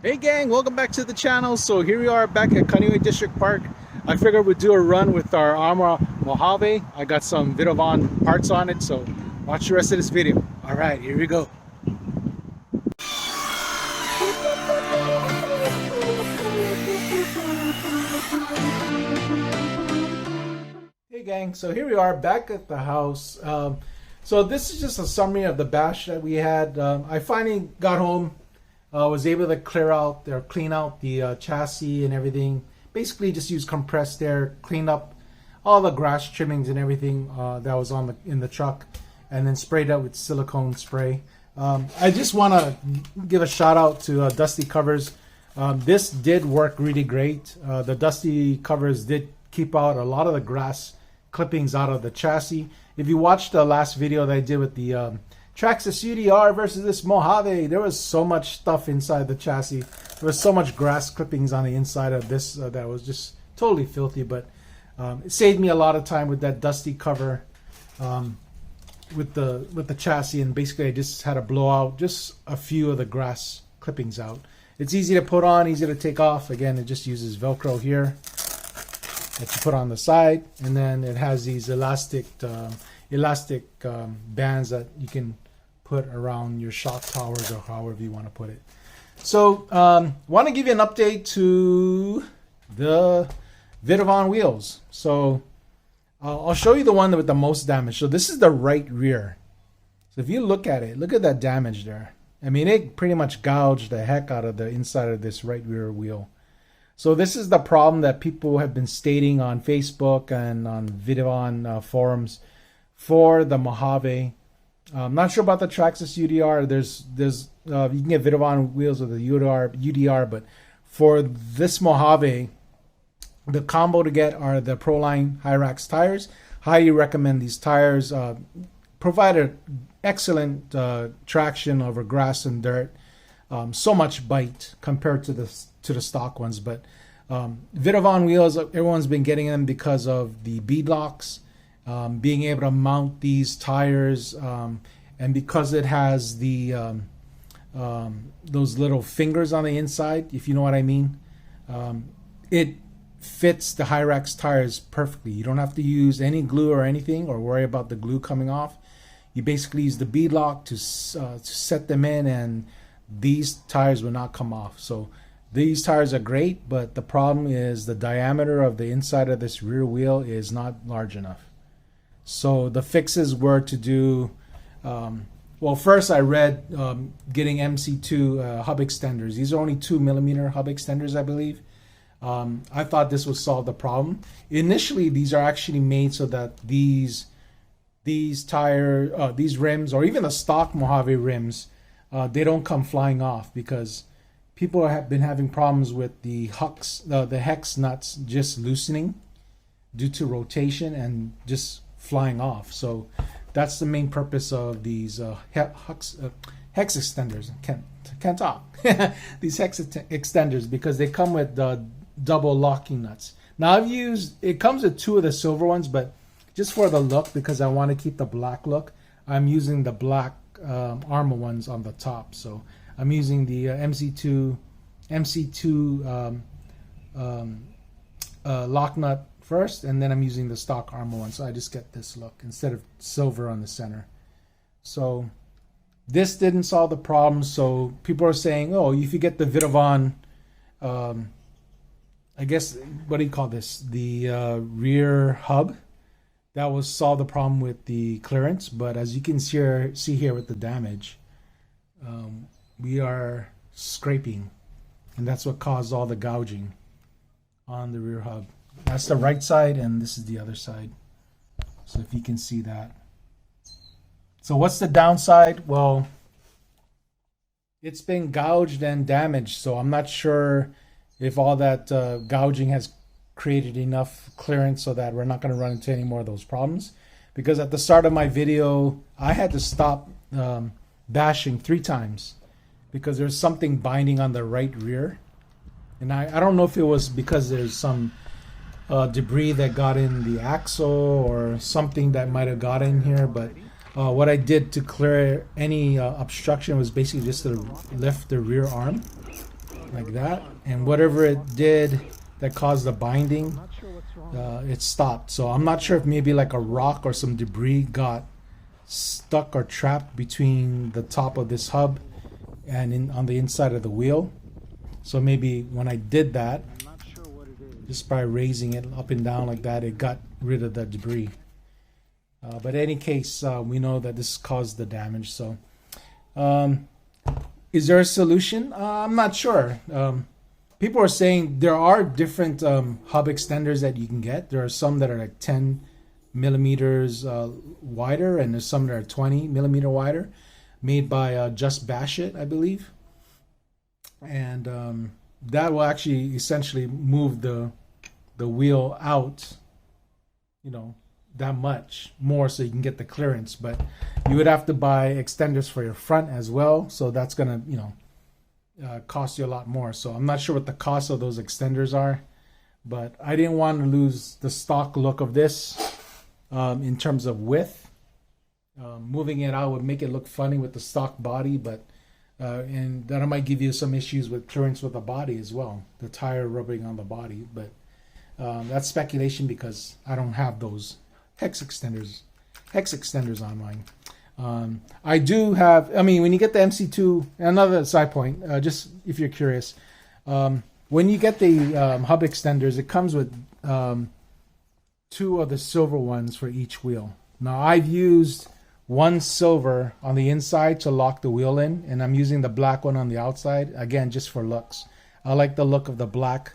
Hey gang, welcome back to the channel. So here we are back at Kaneohe District Park. I figured we'd do a run with our Armor Mojave. I got some Vitavon parts on it, so watch the rest of this video. All right, here we go. Hey gang, so here we are back at the house. So this is just a summary of the bash that we had. I finally got home. Was able to clean out the chassis and everything. Basically, just use compressed air, cleaned up all the grass trimmings and everything that was in the truck, and then sprayed out with silicone spray. I just want to give a shout out to Dusty Covers. This did work really great. The Dusty Covers did keep out a lot of the grass clippings out of the chassis. If you watched the last video that I did with the Traxxas UDR versus this Mojave, there was so much stuff inside the chassis. There was so much grass clippings on the inside of this that was just totally filthy, but it saved me a lot of time with that Dusty cover with the chassis, and basically I just had to blow out just a few of the grass clippings out. It's easy to put on, easy to take off. Again, it just uses Velcro here that you put on the side, and then it has these elastic bands that you can put around your shock towers or however you want to put it. So want to give you an update to the Vitavon wheels. So I'll show you the one with the most damage. So this is the right rear. So if you look at it, look at that damage there. I mean, it pretty much gouged the heck out of the inside of this right rear wheel. So this is the problem that people have been stating on Facebook and on Vitavon forums for the Mojave. I'm not sure about the Traxxas UDR. You can get Vitavon wheels with the UDR, but for this Mojave, the combo to get are the Proline Hyrax tires. Highly recommend these tires. Provide an excellent traction over grass and dirt. So much bite compared to the stock ones, but Vitavon wheels, everyone's been getting them because of the bead locks. Being able to mount these tires, and because it has the those little fingers on the inside, if you know what I mean, it fits the Hyrax tires perfectly. You don't have to use any glue or anything, or worry about the glue coming off. You basically use the bead lock to set them in, and these tires will not come off. So these tires are great, but the problem is the diameter of the inside of this rear wheel is not large enough. So the fixes were to do, well, first I read getting MC2 hub extenders. These are only 2mm hub extenders, I believe. I thought this would solve the problem. Initially, these are actually made so that these rims, or even the stock Mojave rims, they don't come flying off, because people have been having problems with the hex nuts just loosening due to rotation and just flying off. So that's the main purpose of these hex extenders. Can't talk. These hex extenders, because they come with double locking nuts. Now it comes with two of the silver ones, but just for the look, because I want to keep the black look, I'm using the black Armor ones on the top. So I'm using the MC2 lock nut first, and then I'm using the stock Armor one, so I just get this look instead of silver on the center. So this didn't solve the problem. So people are saying, oh, if you get the Vitavon, I guess, what do you call this, the rear hub, that will solve the problem with the clearance. But as you can see here with the damage, we are scraping, and that's what caused all the gouging on the rear hub. That's the right side, and this is the other side. So if you can see that. So what's the downside? Well, it's been gouged and damaged, so I'm not sure if all that gouging has created enough clearance so that we're not going to run into any more of those problems. Because at the start of my video, I had to stop bashing 3 times because there's something binding on the right rear. And I don't know if it was because there's some debris that got in the axle or something that might have got in here, but what I did to clear any obstruction was basically just to lift the rear arm like that, and whatever it did that caused the binding, it stopped. So I'm not sure if maybe like a rock or some debris got stuck or trapped between the top of this hub and on the inside of the wheel. So maybe when I did that, just by raising it up and down like that, it got rid of the debris. But in any case, we know that this caused the damage. So is there a solution? I'm not sure. People are saying there are different hub extenders that you can get. There are some that are like 10 millimeters wider, and there's some that are 20 millimeter wider, made by Just Bash It, I believe. And that will actually essentially move the wheel out, that much more, so you can get the clearance. But you would have to buy extenders for your front as well, so that's gonna cost you a lot more. So I'm not sure what the cost of those extenders are, but I didn't want to lose the stock look of this in terms of width. Moving it out would make it look funny with the stock body, but and that might give you some issues with clearance with the body as well, the tire rubbing on the body. But that's speculation because I don't have those hex extenders on mine. I do have, when you get the MC2, another side point, just if you're curious, when you get the hub extenders, it comes with 2 of the silver ones for each wheel. Now I've used one silver on the inside to lock the wheel in, and I'm using the black one on the outside, again, just for looks. I like the look of the black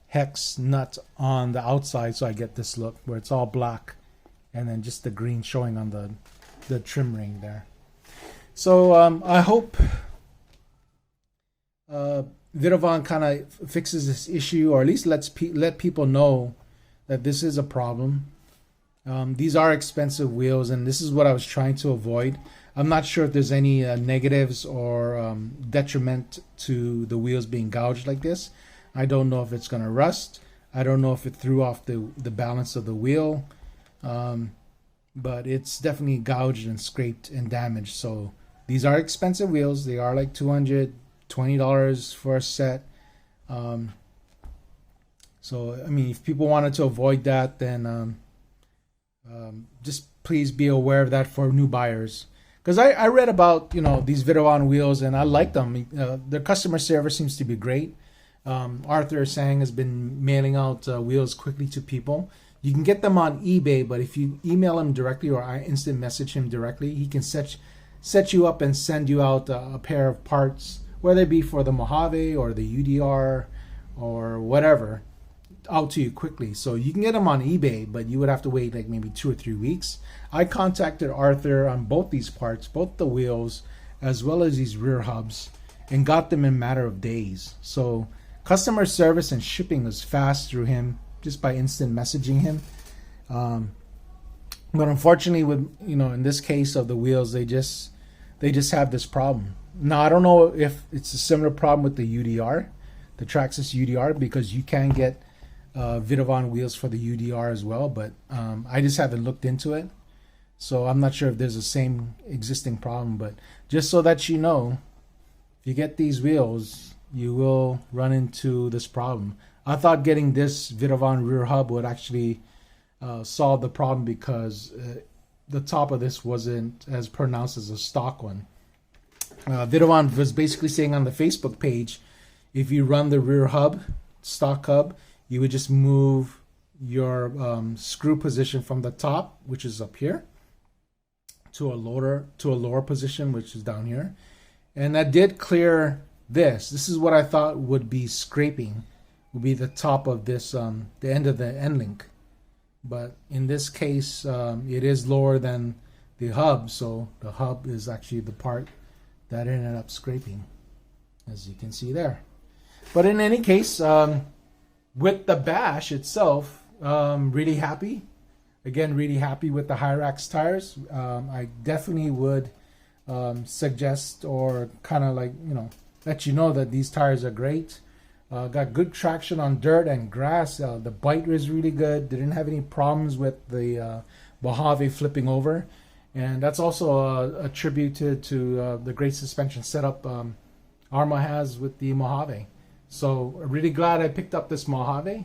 hex nut on the outside, so I get this look where it's all black and then just the green showing on the trim ring there. So I hope Vitavon kind of fixes this issue, or at least let people know that this is a problem. These are expensive wheels, and this is what I was trying to avoid. I'm not sure if there's any negatives or detriment to the wheels being gouged like this. I don't know if it's going to rust. I don't know if it threw off the balance of the wheel. But it's definitely gouged and scraped and damaged. So these are expensive wheels. They are like $220 for a set. So, if people wanted to avoid that, then just please be aware of that for new buyers. Because I read about, these Vitavon wheels, and I like them. Their customer service seems to be great. Arthur Sang has been mailing out wheels quickly to people. You can get them on eBay, but if you email him directly or I instant message him directly, he can set you up and send you out a pair of parts, whether it be for the Mojave or the UDR or whatever, out to you quickly. So you can get them on eBay, but you would have to wait like maybe 2 or 3 weeks. I contacted Arthur on both these parts, both the wheels as well as these rear hubs, and got them in a matter of days. So customer service and shipping was fast through him, just by instant messaging him. But unfortunately, with in this case of the wheels, they just have this problem. Now I don't know if it's a similar problem with the UDR, the Traxxas UDR, because you can get Vitavon wheels for the UDR as well, but I just haven't looked into it, so I'm not sure if there's the same existing problem. But just so that you know, if you get these wheels, you will run into this problem. I thought getting this Vitavon rear hub would actually solve the problem, because the top of this wasn't as pronounced as a stock one. Vitavon was basically saying on the Facebook page, if you run the rear hub, stock hub, you would just move your screw position from the top, which is up here, to a lower position, which is down here. And that did clear this. This is what I thought would be scraping, would be the top of this, the end of the end link. But in this case, it is lower than the hub, so the hub is actually the part that ended up scraping, as you can see there. But in any case, with the Bash itself, really happy. Again, really happy with the Hyrax tires. I definitely would suggest, or kind of like, let you know that these tires are great. Got good traction on dirt and grass. The bite was really good. Didn't have any problems with the Mojave flipping over. And that's also attributed to the great suspension setup Arma has with the Mojave. So I'm really glad I picked up this Mojave.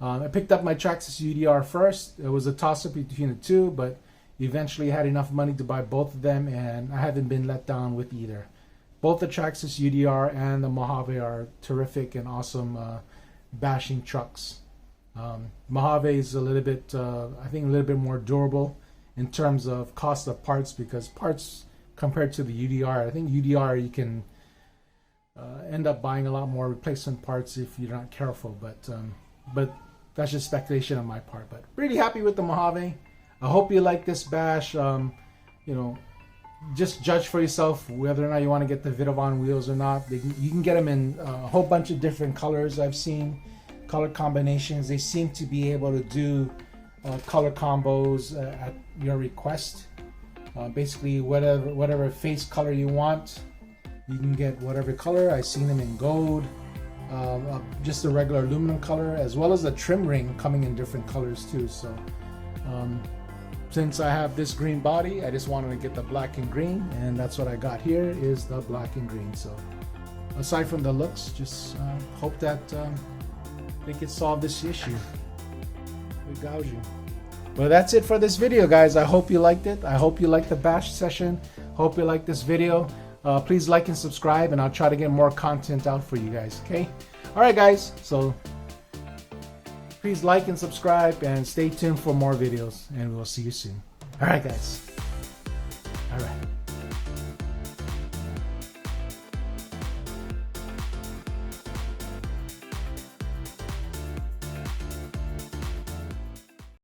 I picked up my Traxxas UDR first. It was a toss-up between the two, but eventually had enough money to buy both of them, and I haven't been let down with either. Both the Traxxas UDR and the Mojave are terrific and awesome bashing trucks. Mojave is a little bit, I think, a little bit more durable in terms of cost of parts, because parts compared to the UDR, I think UDR you can end up buying a lot more replacement parts if you're not careful. But that's just speculation on my part. But really happy with the Mojave. I hope you like this bash. You know, just judge for yourself whether or not you want to get the Vitavon wheels or not. You can get them in a whole bunch of different colors. I've seen color combinations. They seem to be able to do color combos at your request. Basically, whatever face color you want, you can get whatever color. I've seen them in gold, just the regular aluminum color, as well as the trim ring coming in different colors too. So since I have this green body, I just wanted to get the black and green, and that's what I got here, is the black and green. So aside from the looks, just hope that they can solve this issue with gouging. Well, that's it for this video, guys. I hope you liked it. I hope you liked the bash session. Hope you liked this video. Please like and subscribe, and I'll try to get more content out for you guys, okay? All right, guys. So please like and subscribe, and stay tuned for more videos, and we'll see you soon. All right, guys. All right.